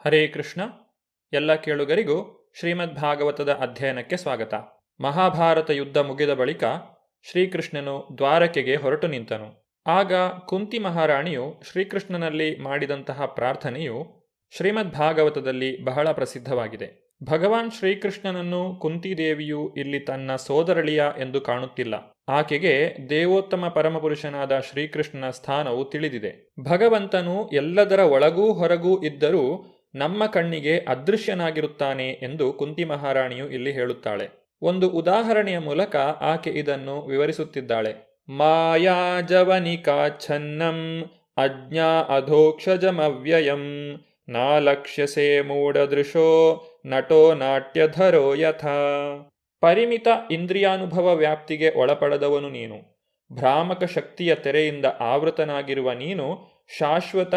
ಹರೇ ಕೃಷ್ಣ. ಎಲ್ಲ ಕೇಳುಗರಿಗೂ ಶ್ರೀಮದ್ ಭಾಗವತದ ಅಧ್ಯಯನಕ್ಕೆ ಸ್ವಾಗತ. ಮಹಾಭಾರತ ಯುದ್ಧ ಮುಗಿದ ಬಳಿಕ ಶ್ರೀಕೃಷ್ಣನು ದ್ವಾರಕೆಗೆ ಹೊರಟು ನಿಂತನು. ಆಗ ಕುಂತಿ ಮಹಾರಾಣಿಯು ಶ್ರೀಕೃಷ್ಣನಲ್ಲಿ ಮಾಡಿದಂತಹ ಪ್ರಾರ್ಥನೆಯು ಶ್ರೀಮದ್ ಭಾಗವತದಲ್ಲಿ ಬಹಳ ಪ್ರಸಿದ್ಧವಾಗಿದೆ. ಭಗವಾನ್ ಶ್ರೀಕೃಷ್ಣನನ್ನು ಕುಂತಿದೇವಿಯು ಇಲ್ಲಿ ತನ್ನ ಸೋದರಳಿಯ ಎಂದು ಕಾಣುತ್ತಿಲ್ಲ. ಆಕೆಗೆ ದೇವೋತ್ತಮ ಪರಮಪುರುಷನಾದ ಶ್ರೀಕೃಷ್ಣನ ಸ್ಥಾನವು ತಿಳಿದಿದೆ. ಭಗವಂತನು ಎಲ್ಲದರ ಒಳಗೂ ಹೊರಗೂ ಇದ್ದರೂ ನಮ್ಮ ಕಣ್ಣಿಗೆ ಅದೃಶ್ಯನಾಗಿರುತ್ತಾನೆ ಎಂದು ಕುಂತಿ ಮಹಾರಾಣಿಯು ಇಲ್ಲಿ ಹೇಳುತ್ತಾಳೆ. ಒಂದು ಉದಾಹರಣೆಯ ಮೂಲಕ ಆಕೆ ಇದನ್ನು ವಿವರಿಸುತ್ತಿದ್ದಾಳೆ. ಮಾಯಾಜವನಿಕಾಚ್ಛನ್ನಂ ಅಜ್ಞಾ ಅಧೋಕ್ಷಜಮವ್ಯಯಂ ನಾಲಕ್ಷ್ಯಸೆ ಮೂಢದೃಶೋ ನಟೋ ನಾಟ್ಯಧರೋ ಯಥಾ. ಪರಿಮಿತ ಇಂದ್ರಿಯಾನುಭವ ವ್ಯಾಪ್ತಿಗೆ ಒಳಪಡದವನು ನೀನು. ಭ್ರಾಮಕ ಶಕ್ತಿಯ ತೆರೆಯಿಂದ ಆವೃತನಾಗಿರುವ ನೀನು ಶಾಶ್ವತ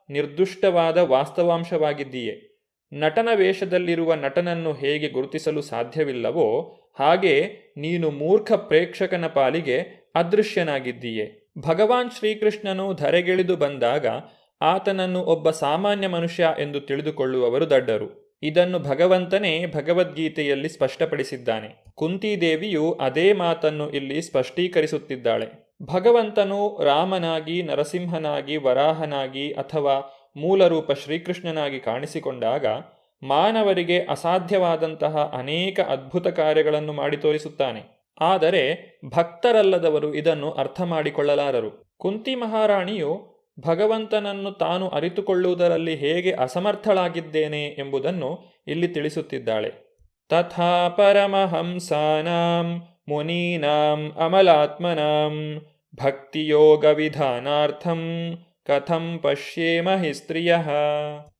ನಿರ್ದುಷ್ಟವಾದ ವಾಸ್ತವಾಂಶವಾಗಿದ್ದೀಯೆ. ನಟನ ವೇಷದಲ್ಲಿರುವ ನಟನನ್ನು ಹೇಗೆ ಗುರುತಿಸಲು ಸಾಧ್ಯವಿಲ್ಲವೋ ಹಾಗೆ ನೀನು ಮೂರ್ಖ ಪ್ರೇಕ್ಷಕನ ಪಾಲಿಗೆ ಅದೃಶ್ಯನಾಗಿದ್ದೀಯೆ. ಭಗವಾನ್ ಶ್ರೀಕೃಷ್ಣನು ಧರೆಗಿಳಿದು ಬಂದಾಗ ಆತನನ್ನು ಒಬ್ಬ ಸಾಮಾನ್ಯ ಮನುಷ್ಯ ಎಂದು ತಿಳಿದುಕೊಳ್ಳುವವರು ದಡ್ಡರು. ಇದನ್ನು ಭಗವಂತನೇ ಭಗವದ್ಗೀತೆಯಲ್ಲಿ ಸ್ಪಷ್ಟಪಡಿಸಿದ್ದಾನೆ. ಕುಂತಿದೇವಿಯು ಅದೇ ಮಾತನ್ನು ಇಲ್ಲಿ ಸ್ಪಷ್ಟೀಕರಿಸುತ್ತಿದ್ದಾಳೆ. ಭಗವಂತನು ರಾಮನಾಗಿ, ನರಸಿಂಹನಾಗಿ, ವರಾಹನಾಗಿ ಅಥವಾ ಮೂಲರೂಪ ಶ್ರೀಕೃಷ್ಣನಾಗಿ ಕಾಣಿಸಿಕೊಂಡಾಗ ಮಾನವರಿಗೆ ಅಸಾಧ್ಯವಾದಂತಹ ಅನೇಕ ಅದ್ಭುತ ಕಾರ್ಯಗಳನ್ನು ಮಾಡಿ ತೋರಿಸುತ್ತಾನೆ. ಆದರೆ ಭಕ್ತರಲ್ಲದವರು ಇದನ್ನು ಅರ್ಥ ಮಾಡಿಕೊಳ್ಳಲಾರರು. ಕುಂತಿ ಮಹಾರಾಣಿಯು ಭಗವಂತನನ್ನು ತಾನು ಅರಿತುಕೊಳ್ಳುವುದರಲ್ಲಿ ಹೇಗೆ ಅಸಮರ್ಥಳಾಗಿದ್ದೇನೆ ಎಂಬುದನ್ನು ಇಲ್ಲಿ ತಿಳಿಸುತ್ತಿದ್ದಾಳೆ. ತಥಾ ಪರಮಹಂಸಾನಾಂ ಮುನೀನಾಂ ಅಮಲಾತ್ಮನಾಂ ಭಕ್ತಿಯೋಗ ವಿಧಾನಾರ್ಥಂ ಕಥಂ ಪಶ್ಯೇಮ ಹಿ ಸ್ತ್ರೀಯಃ.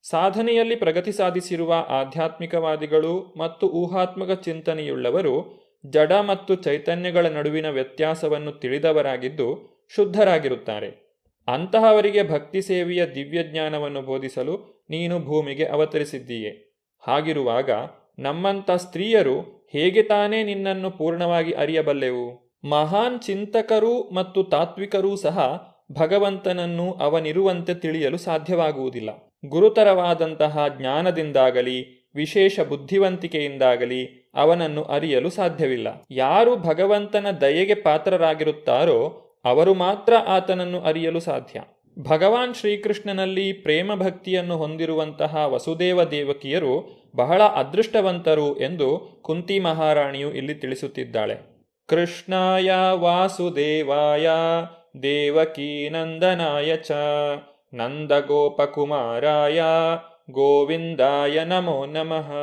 ಸಾಧನೆಯಲ್ಲಿ ಪ್ರಗತಿ ಸಾಧಿಸಿರುವ ಆಧ್ಯಾತ್ಮಿಕವಾದಿಗಳು ಮತ್ತು ಊಹಾತ್ಮಕ ಚಿಂತನೆಯುಳ್ಳವರು ಜಡ ಮತ್ತು ಚೈತನ್ಯಗಳ ನಡುವಿನ ವ್ಯತ್ಯಾಸವನ್ನು ತಿಳಿದವರಾಗಿದ್ದು ಶುದ್ಧರಾಗಿರುತ್ತಾರೆ. ಅಂತಹವರಿಗೆ ಭಕ್ತಿ ಸೇವೆಯ ದಿವ್ಯಜ್ಞಾನವನ್ನು ಬೋಧಿಸಲು ನೀನು ಭೂಮಿಗೆ ಅವತರಿಸಿದ್ದೀಯೆ. ಹಾಗಿರುವಾಗ ನಮ್ಮಂಥ ಸ್ತ್ರೀಯರು ಹೇಗೆ ತಾನೇ ನಿನ್ನನ್ನು ಪೂರ್ಣವಾಗಿ ಅರಿಯಬಲ್ಲೆವು? ಮಹಾನ್ ಚಿಂತಕರೂ ಮತ್ತು ತಾತ್ವಿಕರೂ ಸಹ ಭಗವಂತನನ್ನು ಅವನಿರುವಂತೆ ತಿಳಿಯಲು ಸಾಧ್ಯವಾಗುವುದಿಲ್ಲ. ಗುರುತರವಾದಂತಹ ಜ್ಞಾನದಿಂದಾಗಲಿ ವಿಶೇಷ ಬುದ್ಧಿವಂತಿಕೆಯಿಂದಾಗಲಿ ಅವನನ್ನು ಅರಿಯಲು ಸಾಧ್ಯವಿಲ್ಲ. ಯಾರು ಭಗವಂತನ ದಯೆಗೆ ಪಾತ್ರರಾಗಿರುತ್ತಾರೋ ಅವರು ಮಾತ್ರ ಆತನನ್ನು ಅರಿಯಲು ಸಾಧ್ಯ. ಭಗವಾನ್ ಶ್ರೀಕೃಷ್ಣನಲ್ಲಿ ಪ್ರೇಮ ಭಕ್ತಿಯನ್ನು ಹೊಂದಿರುವಂತಹ ವಸುದೇವ ದೇವಕಿಯರು ಬಹಳ ಅದೃಷ್ಟವಂತರು ಎಂದು ಕುಂತಿ ಮಹಾರಾಣಿಯು ಇಲ್ಲಿ ತಿಳಿಸುತ್ತಿದ್ದಾಳೆ. ಕೃಷ್ಣಾಯ ವಾಸುದೇವಾಯ ದೇವಕೀ ನಂದನಾಯ ಚ ನಂದಗೋಪಕುಮಾರಾಯ ಗೋವಿಂದಾಯ ನಮೋ ನಮಃ.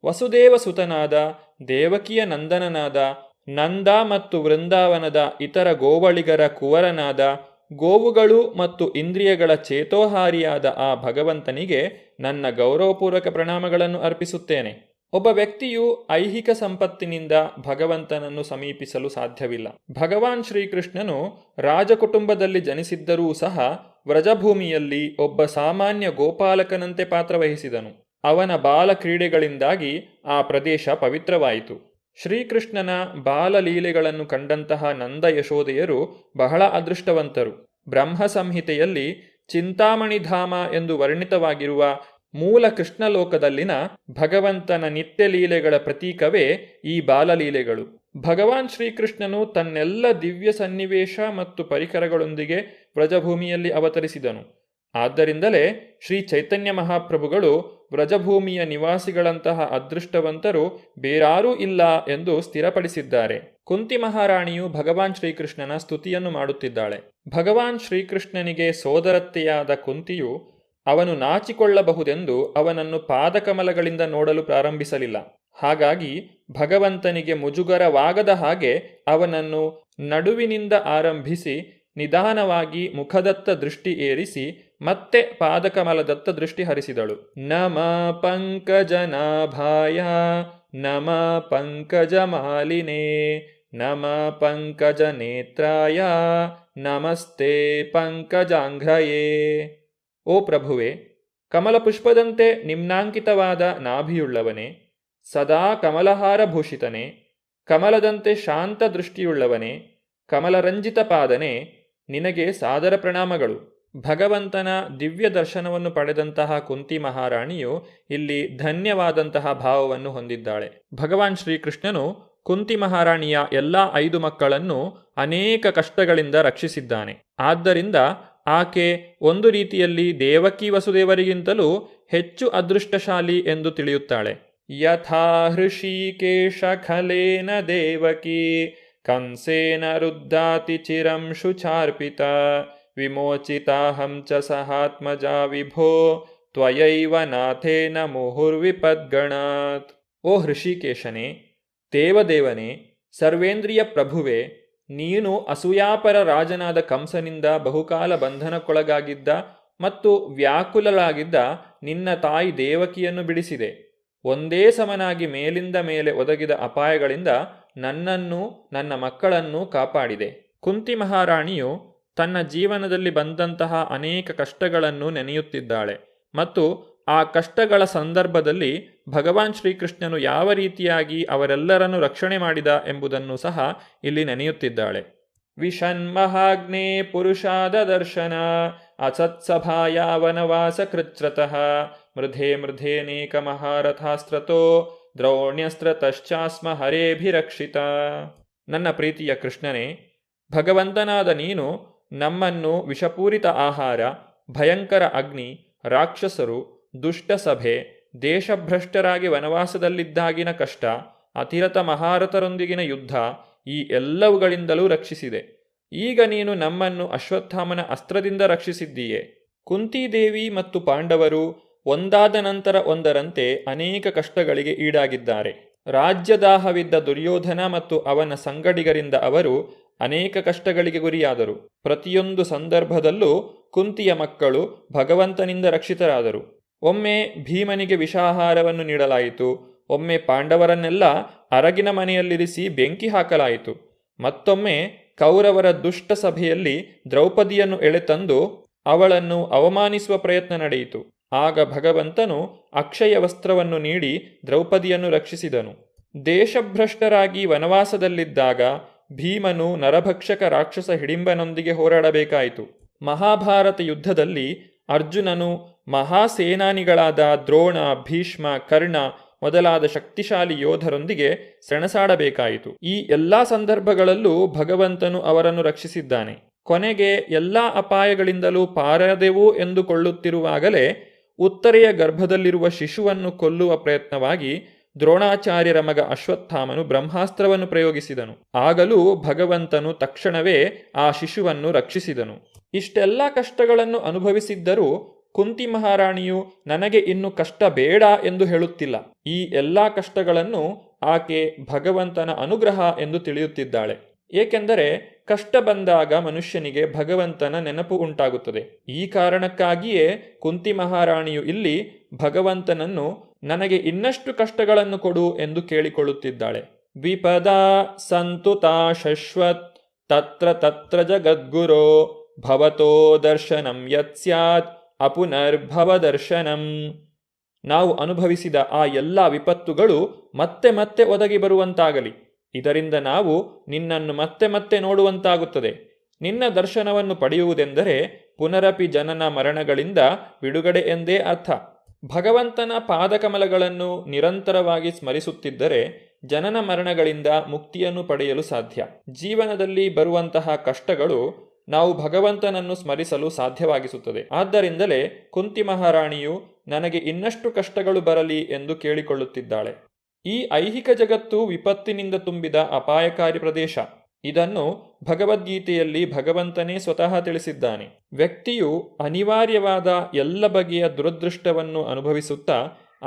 ವಸುದೇವ ಸುತನಾದ, ದೇವಕಿಯ ನಂದನನಾದ, ನಂದ ಮತ್ತು ವೃಂದಾವನದ ಇತರ ಗೋವಳಿಗರ ಕುವರನಾದ, ಗೋವುಗಳು ಮತ್ತು ಇಂದ್ರಿಯಗಳ ಚೇತೋಹಾರಿಯಾದ ಆ ಭಗವಂತನಿಗೆ ನನ್ನ ಗೌರವಪೂರ್ವಕ ಪ್ರಣಾಮಗಳನ್ನು ಅರ್ಪಿಸುತ್ತೇನೆ. ಒಬ್ಬ ವ್ಯಕ್ತಿಯು ಐಹಿಕ ಸಂಪತ್ತಿನಿಂದ ಭಗವಂತನನ್ನು ಸಮೀಪಿಸಲು ಸಾಧ್ಯವಿಲ್ಲ. ಭಗವಾನ್ ಶ್ರೀಕೃಷ್ಣನು ರಾಜಕುಟುಂಬದಲ್ಲಿ ಜನಿಸಿದ್ದರೂ ಸಹ ವ್ರಜಭೂಮಿಯಲ್ಲಿ ಒಬ್ಬ ಸಾಮಾನ್ಯ ಗೋಪಾಲಕನಂತೆ ಪಾತ್ರವಹಿಸಿದನು. ಅವನ ಬಾಲ ಕ್ರೀಡೆಗಳಿಂದಾಗಿ ಆ ಪ್ರದೇಶ ಪವಿತ್ರವಾಯಿತು. ಶ್ರೀಕೃಷ್ಣನ ಬಾಲಲೀಲೆಗಳನ್ನು ಕಂಡಂತಹ ನಂದ ಯಶೋದೆಯರು ಬಹಳ ಅದೃಷ್ಟವಂತರು. ಬ್ರಹ್ಮ ಸಂಹಿತೆಯಲ್ಲಿ ಚಿಂತಾಮಣಿಧಾಮ ಎಂದು ವರ್ಣಿತವಾಗಿರುವ ಮೂಲ ಕೃಷ್ಣಲೋಕದಲ್ಲಿನ ಭಗವಂತನ ನಿತ್ಯ ಲೀಲೆಗಳ ಪ್ರತೀಕವೇ ಈ ಬಾಲಲೀಲೆಗಳು. ಭಗವಾನ್ ಶ್ರೀಕೃಷ್ಣನು ತನ್ನೆಲ್ಲ ದಿವ್ಯ ಸನ್ನಿವೇಶ ಮತ್ತು ಪರಿಕರಗಳೊಂದಿಗೆ ವ್ರಜಭೂಮಿಯಲ್ಲಿ ಅವತರಿಸಿದನು. ಆದ್ದರಿಂದಲೇ ಶ್ರೀ ಚೈತನ್ಯ ಮಹಾಪ್ರಭುಗಳು ವ್ರಜಭೂಮಿಯ ನಿವಾಸಿಗಳಂತಹ ಅದೃಷ್ಟವಂತರು ಬೇರಾರೂ ಇಲ್ಲ ಎಂದು ಸ್ಥಿರಪಡಿಸಿದ್ದಾರೆ. ಕುಂತಿ ಮಹಾರಾಣಿಯು ಭಗವಾನ್ ಶ್ರೀಕೃಷ್ಣನ ಸ್ತುತಿಯನ್ನು ಮಾಡುತ್ತಿದ್ದಾಳೆ. ಭಗವಾನ್ ಶ್ರೀಕೃಷ್ಣನಿಗೆ ಸೋದರತ್ತೆಯಾದ ಕುಂತಿಯು ಅವನು ನಾಚಿಕೊಳ್ಳಬಹುದೆಂದು ಅವನನ್ನು ಪಾದಕಮಲಗಳಿಂದ ನೋಡಲು ಪ್ರಾರಂಭಿಸಲಿಲ್ಲ. ಹಾಗಾಗಿ ಭಗವಂತನಿಗೆ ಮುಜುಗರವಾಗದ ಹಾಗೆ ಅವನನ್ನು ನಡುವಿನಿಂದ ಆರಂಭಿಸಿ ನಿಧಾನವಾಗಿ ಮುಖದತ್ತ ದೃಷ್ಟಿ ಏರಿಸಿ ಮತ್ತೆ ಪಾದಕಮಲದತ್ತ ದೃಷ್ಟಿ ಹರಿಸಿದಳು. ನಮ ಪಂಕಜನಾಭಾಯ ನಮ ಪಂಕಜಮಾಲಿನೇ ನಮ ಪಂಕಜನೇತ್ರಾಯ ನಮಸ್ತೆ ಪಂಕಜಾಂಘ್ರಯೇ. ಓ ಪ್ರಭುವೆ, ಕಮಲಪುಷ್ಪದಂತೆ ನಿಮ್ನಾಂಕಿತವಾದ ನಾಭಿಯುಳ್ಳವನೇ, ಸದಾ ಕಮಲಹಾರ ಭೂಷಿತನೇ, ಕಮಲದಂತೆ ಶಾಂತ ದೃಷ್ಟಿಯುಳ್ಳವನೇ, ಕಮಲರಂಜಿತ ಪಾದನೆ, ನಿನಗೆ ಸಾದರ ಪ್ರಣಾಮಗಳು. ಭಗವಂತನ ದಿವ್ಯ ದರ್ಶನವನ್ನು ಪಡೆದಂತಹ ಕುಂತಿ ಮಹಾರಾಣಿಯು ಇಲ್ಲಿ ಧನ್ಯವಾದಂತಹ ಭಾವವನ್ನು ಹೊಂದಿದ್ದಾಳೆ. ಭಗವಾನ್ ಶ್ರೀಕೃಷ್ಣನು ಕುಂತಿ ಮಹಾರಾಣಿಯ ಎಲ್ಲ 5 ಮಕ್ಕಳನ್ನು ಅನೇಕ ಕಷ್ಟಗಳಿಂದ ರಕ್ಷಿಸಿದ್ದಾನೆ. ಆದ್ದರಿಂದ ಆಕೆ ಒಂದು ರೀತಿಯಲ್ಲಿ ದೇವಕಿ ವಸುದೇವರಿಗಿಂತಲೂ ಹೆಚ್ಚು ಅದೃಷ್ಟಶಾಲಿ ಎಂದು ತಿಳಿಯುತ್ತಾಳೆ. ಯಥಾ ಹೃಷೀಕೇಶ ಖಲೇನ ದೇವಕಿ ಕಂಸೇನ ರುದ್ದಾತಿ ಚಿರಂ ಶುಚಾರ್ಪಿತ ವಿಮೋಚಿತಾಹಂ ಚ ಸಹಾತ್ಮಜಾ ವಿಭೋ ತ್ವಯೈವ ನಾಥೇನ ಮುಹುರ್ವಿಪದ್ಗಣಾತ್. ಓ ಹೃಷಿಕೇಶನೇ, ದೇವದೇವನೇ, ಸರ್ವೇಂದ್ರಿಯ ಪ್ರಭುವೆ, ನೀನು ಅಸೂಯಾಪರ ರಾಜನಾದ ಕಂಸನಿಂದ ಬಹುಕಾಲ ಬಂಧನಕ್ಕೊಳಗಾಗಿದ್ದ ಮತ್ತು ವ್ಯಾಕುಲಳಾಗಿದ್ದ ನಿನ್ನ ತಾಯಿ ದೇವಕಿಯನ್ನು ಬಿಡಿಸಿದೆ. ಒಂದೇ ಸಮನಾಗಿ ಮೇಲಿಂದ ಮೇಲೆ ಒದಗಿದ ಅಪಾಯಗಳಿಂದ ನನ್ನನ್ನು ನನ್ನ ಮಕ್ಕಳನ್ನು ಕಾಪಾಡಿದೆ. ಕುಂತಿ ಮಹಾರಾಣಿಯು ತನ್ನ ಜೀವನದಲ್ಲಿ ಬಂದಂತಹ ಅನೇಕ ಕಷ್ಟಗಳನ್ನು ನೆನೆಯುತ್ತಿದ್ದಾಳೆ ಮತ್ತು ಆ ಕಷ್ಟಗಳ ಸಂದರ್ಭದಲ್ಲಿ ಭಗವಾನ್ ಶ್ರೀಕೃಷ್ಣನು ಯಾವ ರೀತಿಯಾಗಿ ಅವರೆಲ್ಲರನ್ನು ರಕ್ಷಣೆ ಮಾಡಿದ ಎಂಬುದನ್ನು ಸಹ ಇಲ್ಲಿ ನೆನೆಯುತ್ತಿದ್ದಾಳೆ. ವಿಷನ್ಮಹಾಗ್ನೇ ಪುರುಷಾದ ದರ್ಶನ ಅಸತ್ಸಭಾಯ ವನವಾಸ ಕೃಚ್ರತಃ ಮೃಧೇ ಮೃಧೇನೇಕ ಮಹಾರಥಾಸ್ತ್ರತೋ ದ್ರೌಣ್ಯಸ್ತ್ರತಶ್ಚಾಸ್ಮ ಹರೇಭಿರಕ್ಷಿತ. ನನ್ನ ಪ್ರೀತಿಯ ಕೃಷ್ಣನೇ, ಭಗವಂತನಾದ ನೀನು ನಮ್ಮನ್ನು ವಿಷಪೂರಿತ ಆಹಾರ, ಭಯಂಕರ ಅಗ್ನಿ, ರಾಕ್ಷಸರು, ದುಷ್ಟ ಸಭೆ, ದೇಶಭ್ರಷ್ಟರಾಗಿ ವನವಾಸದಲ್ಲಿದ್ದಾಗಿನ ಕಷ್ಟ, ಅತಿರಥ ಮಹಾರಥರೊಂದಿಗಿನ ಯುದ್ಧ, ಈ ಎಲ್ಲವುಗಳಿಂದಲೂ ರಕ್ಷಿಸಿದೆ. ಈಗ ನೀನು ನಮ್ಮನ್ನು ಅಶ್ವತ್ಥಾಮನ ಅಸ್ತ್ರದಿಂದ ರಕ್ಷಿಸಿದ್ದೀಯೆ. ಕುಂತಿದೇವಿ ಮತ್ತು ಪಾಂಡವರು ಒಂದಾದ ನಂತರ ಒಂದರಂತೆ ಅನೇಕ ಕಷ್ಟಗಳಿಗೆ ಈಡಾಗಿದ್ದಾರೆ. ರಾಜ್ಯದಾಹವಿದ್ದ ದುರ್ಯೋಧನ ಮತ್ತು ಅವನ ಸಂಗಡಿಗರಿಂದ ಅವರು ಅನೇಕ ಕಷ್ಟಗಳಿಗೆ ಗುರಿಯಾದರು. ಪ್ರತಿಯೊಂದು ಸಂದರ್ಭದಲ್ಲೂ ಕುಂತಿಯ ಮಕ್ಕಳು ಭಗವಂತನಿಂದ ರಕ್ಷಿತರಾದರು. ಒಮ್ಮೆ ಭೀಮನಿಗೆ ವಿಷಾಹಾರವನ್ನು ನೀಡಲಾಯಿತು, ಒಮ್ಮೆ ಪಾಂಡವರನ್ನೆಲ್ಲ ಅರಗಿನ ಮನೆಯಲ್ಲಿರಿಸಿ ಬೆಂಕಿ ಹಾಕಲಾಯಿತು, ಮತ್ತೊಮ್ಮೆ ಕೌರವರ ದುಷ್ಟ ಸಭೆಯಲ್ಲಿ ದ್ರೌಪದಿಯನ್ನು ಎಳೆತಂದು ಅವಳನ್ನು ಅವಮಾನಿಸುವ ಪ್ರಯತ್ನ ನಡೆಯಿತು. ಆಗ ಭಗವಂತನು ಅಕ್ಷಯ ವಸ್ತ್ರವನ್ನು ನೀಡಿ ದ್ರೌಪದಿಯನ್ನು ರಕ್ಷಿಸಿದನು. ದೇಶಭ್ರಷ್ಟರಾಗಿ ವನವಾಸದಲ್ಲಿದ್ದಾಗ ಭೀಮನು ನರಭಕ್ಷಕ ರಾಕ್ಷಸ ಹಿಡಿಂಬನೊಂದಿಗೆ ಹೋರಾಡಬೇಕಾಯಿತು. ಮಹಾಭಾರತ ಯುದ್ಧದಲ್ಲಿ ಅರ್ಜುನನು ಮಹಾಸೇನಾನಿಗಳಾದ ದ್ರೋಣ, ಭೀಷ್ಮ, ಕರ್ಣ ಮೊದಲಾದ ಶಕ್ತಿಶಾಲಿ ಯೋಧರೊಂದಿಗೆ ಸೆಣಸಾಡಬೇಕಾಯಿತು. ಈ ಎಲ್ಲ ಸಂದರ್ಭಗಳಲ್ಲೂ ಭಗವಂತನು ಅವರನ್ನು ರಕ್ಷಿಸಿದ್ದಾನೆ. ಕೊನೆಗೆ ಎಲ್ಲ ಅಪಾಯಗಳಿಂದಲೂ ಪಾರಾದೆವು ಎಂದುಕೊಳ್ಳುತ್ತಿರುವಾಗಲೇ ಉತ್ತರೆಯ ಗರ್ಭದಲ್ಲಿರುವ ಶಿಶುವನ್ನು ಕೊಲ್ಲುವ ಪ್ರಯತ್ನವಾಗಿ ದ್ರೋಣಾಚಾರ್ಯರ ಮಗ ಅಶ್ವತ್ಥಾಮನು ಬ್ರಹ್ಮಾಸ್ತ್ರವನ್ನು ಪ್ರಯೋಗಿಸಿದನು. ಆಗಲೂ ಭಗವಂತನು ತಕ್ಷಣವೇ ಆ ಶಿಶುವನ್ನು ರಕ್ಷಿಸಿದನು. ಇಷ್ಟೆಲ್ಲ ಕಷ್ಟಗಳನ್ನು ಅನುಭವಿಸಿದ್ದರೂ ಕುಂತಿ ಮಹಾರಾಣಿಯು ನನಗೆ ಇನ್ನು ಕಷ್ಟ ಬೇಡ ಎಂದು ಹೇಳುತ್ತಿಲ್ಲ. ಈ ಎಲ್ಲ ಕಷ್ಟಗಳನ್ನು ಆಕೆ ಭಗವಂತನ ಅನುಗ್ರಹ ಎಂದು ತಿಳಿಯುತ್ತಿದ್ದಾಳೆ. ಏಕೆಂದರೆ ಕಷ್ಟ ಬಂದಾಗ ಮನುಷ್ಯನಿಗೆ ಭಗವಂತನ ನೆನಪು ಉಂಟಾಗುತ್ತದೆ. ಈ ಕಾರಣಕ್ಕಾಗಿಯೇ ಕುಂತಿ ಮಹಾರಾಣಿಯು ಇಲ್ಲಿ ಭಗವಂತನನ್ನು ನನಗೆ ಇನ್ನಷ್ಟು ಕಷ್ಟಗಳನ್ನು ಕೊಡು ಎಂದು ಕೇಳಿಕೊಳ್ಳುತ್ತಿದ್ದಾಳೆ. ವಿಪದ ಸಂತುತಾ ಶಶ್ವತ್ ತತ್ರ ತತ್ರ ಜಗದ್ಗುರೋ ಭವತೋ ದರ್ಶನಂ ಯತ್ ಸ್ಯಾತ್ ಅಪುನರ್ಭವ ದರ್ಶನಂ. ನಾವು ಅನುಭವಿಸಿದ ಆ ಎಲ್ಲ ವಿಪತ್ತುಗಳು ಮತ್ತೆ ಮತ್ತೆ ಒದಗಿ ಬರುವಂತಾಗಲಿ. ಇದರಿಂದ ನಾವು ನಿನ್ನನ್ನು ಮತ್ತೆ ಮತ್ತೆ ನೋಡುವಂತಾಗುತ್ತದೆ. ನಿನ್ನ ದರ್ಶನವನ್ನು ಪಡೆಯುವುದೆಂದರೆ ಪುನರಪಿ ಜನನ ಮರಣಗಳಿಂದ ಬಿಡುಗಡೆ ಎಂದೇ ಅರ್ಥ. ಭಗವಂತನ ಪಾದಕಮಲಗಳನ್ನು ನಿರಂತರವಾಗಿ ಸ್ಮರಿಸುತ್ತಿದ್ದರೆ ಜನನ ಮರಣಗಳಿಂದ ಮುಕ್ತಿಯನ್ನು ಪಡೆಯಲು ಸಾಧ್ಯ. ಜೀವನದಲ್ಲಿ ಬರುವಂತಹ ಕಷ್ಟಗಳು ನಾವು ಭಗವಂತನನ್ನು ಸ್ಮರಿಸಲು ಸಾಧ್ಯವಾಗಿಸುತ್ತದೆ. ಆದ್ದರಿಂದಲೇ ಕುಂತಿ ಮಹಾರಾಣಿಯು ನನಗೆ ಇನ್ನಷ್ಟು ಕಷ್ಟಗಳು ಬರಲಿ ಎಂದು ಕೇಳಿಕೊಳ್ಳುತ್ತಿದ್ದಾಳೆ. ಈ ಐಹಿಕ ಜಗತ್ತು ವಿಪತ್ತಿನಿಂದ ತುಂಬಿದ ಅಪಾಯಕಾರಿ ಪ್ರದೇಶ. ಇದನ್ನು ಭಗವದ್ಗೀತೆಯಲ್ಲಿ ಭಗವಂತನೇ ಸ್ವತಃ ತಿಳಿಸಿದ್ದಾನೆ. ವ್ಯಕ್ತಿಯು ಅನಿವಾರ್ಯವಾದ ಎಲ್ಲ ಬಗೆಯ ದುರದೃಷ್ಟವನ್ನು ಅನುಭವಿಸುತ್ತಾ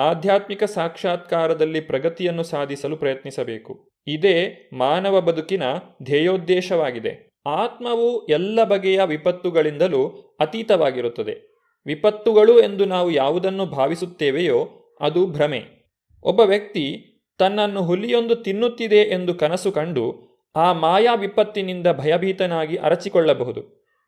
ಆಧ್ಯಾತ್ಮಿಕ ಸಾಕ್ಷಾತ್ಕಾರದಲ್ಲಿ ಪ್ರಗತಿಯನ್ನು ಸಾಧಿಸಲು ಪ್ರಯತ್ನಿಸಬೇಕು. ಇದೇ ಮಾನವ ಬದುಕಿನ ಧ್ಯೇಯೋದ್ದೇಶವಾಗಿದೆ. ಆತ್ಮವು ಎಲ್ಲ ಬಗೆಯ ವಿಪತ್ತುಗಳಿಂದಲೂ ಅತೀತವಾಗಿರುತ್ತದೆ. ವಿಪತ್ತುಗಳು ಎಂದು ನಾವು ಯಾವುದನ್ನು ಭಾವಿಸುತ್ತೇವೆಯೋ ಅದು ಭ್ರಮೆ. ಒಬ್ಬ ವ್ಯಕ್ತಿ ತನ್ನನ್ನು ಹುಲಿಯೊಂದು ತಿನ್ನುತ್ತಿದೆ ಎಂದು ಕನಸು ಕಂಡು ಆ ಮಾಯಾ ವಿಪತ್ತಿನಿಂದ ಭಯಭೀತನಾಗಿ ಅರಚಿಕೊಳ್ಳಬಹುದು.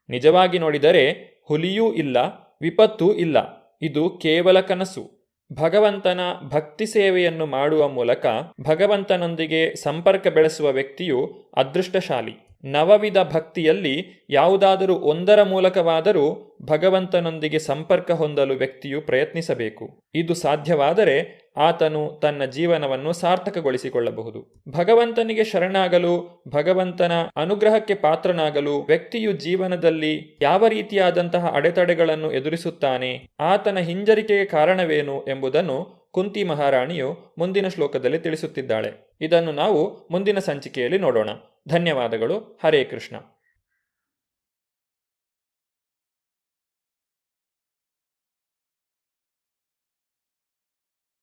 ನಿಜವಾಗಿ ನೋಡಿದರೆ ಹುಲಿಯೂ ಇಲ್ಲ, ವಿಪತ್ತೂ ಇಲ್ಲ. ಇದು ಕೇವಲ ಕನಸು. ಭಗವಂತನ ಭಕ್ತಿ ಸೇವೆಯನ್ನು ಮಾಡುವ ಮೂಲಕ ಭಗವಂತನೊಂದಿಗೆ ಸಂಪರ್ಕ ಬೆಳೆಸುವ ವ್ಯಕ್ತಿಯು ಅದೃಷ್ಟಶಾಲಿ. ನವವಿಧ ಭಕ್ತಿಯಲ್ಲಿ ಯಾವುದಾದರೂ ಒಂದರ ಮೂಲಕವಾದರೂ ಭಗವಂತನೊಂದಿಗೆ ಸಂಪರ್ಕ ಹೊಂದಲು ವ್ಯಕ್ತಿಯು ಪ್ರಯತ್ನಿಸಬೇಕು. ಇದು ಸಾಧ್ಯವಾದರೆ ಆತನು ತನ್ನ ಜೀವನವನ್ನು ಸಾರ್ಥಕಗೊಳಿಸಿಕೊಳ್ಳಬಹುದು. ಭಗವಂತನಿಗೆ ಶರಣಾಗಲು, ಭಗವಂತನ ಅನುಗ್ರಹಕ್ಕೆ ಪಾತ್ರನಾಗಲು ವ್ಯಕ್ತಿಯು ಜೀವನದಲ್ಲಿ ಯಾವ ರೀತಿಯಾದಂತಹ ಅಡೆತಡೆಗಳನ್ನು ಎದುರಿಸುತ್ತಾನೆ, ಆತನ ಹಿಂಜರಿಕೆಗೆ ಕಾರಣವೇನು ಎಂಬುದನ್ನು ಕುಂತಿ ಮಹಾರಾಣಿಯು ಮುಂದಿನ ಶ್ಲೋಕದಲ್ಲಿ ತಿಳಿಸುತ್ತಿದ್ದಾಳೆ. ಇದನ್ನು ನಾವು ಮುಂದಿನ ಸಂಚಿಕೆಯಲ್ಲಿ ನೋಡೋಣ. ಧನ್ಯವಾದಗಳು. ಹರೇ ಕೃಷ್ಣ.